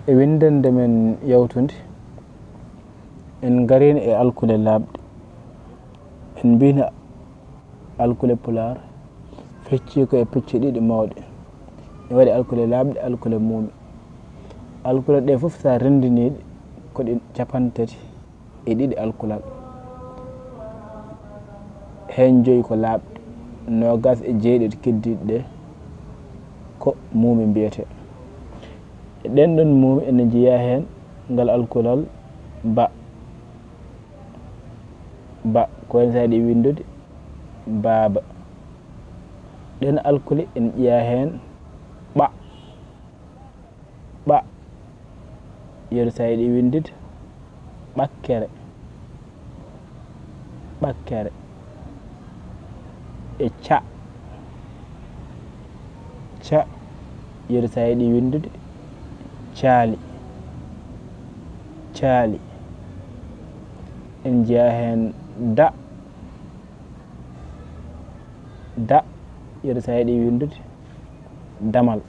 e windande men yawtude en garini e alkule labde en bina alkule pular fecci ko e pecci ɗiɗi mawɗe e waɗi alkule labde alkule muumi alkule ɗe fof sa rendiniɗe ko ɗi 32 alkulal hen 5 ko labde 27 keddiɗe ɗe ko muumi mbiyete e ɗen ɗon muumi ene jeeya hen ngal alkulal ba ko hen saɗi windude baaba ɗen alkule en ƴeeya hen ɓa yeru sa yiɗi windude ɓakkere e ca yeru sa yiɗi windude caali en jeeya hen da yeru sa yiɗi windude damal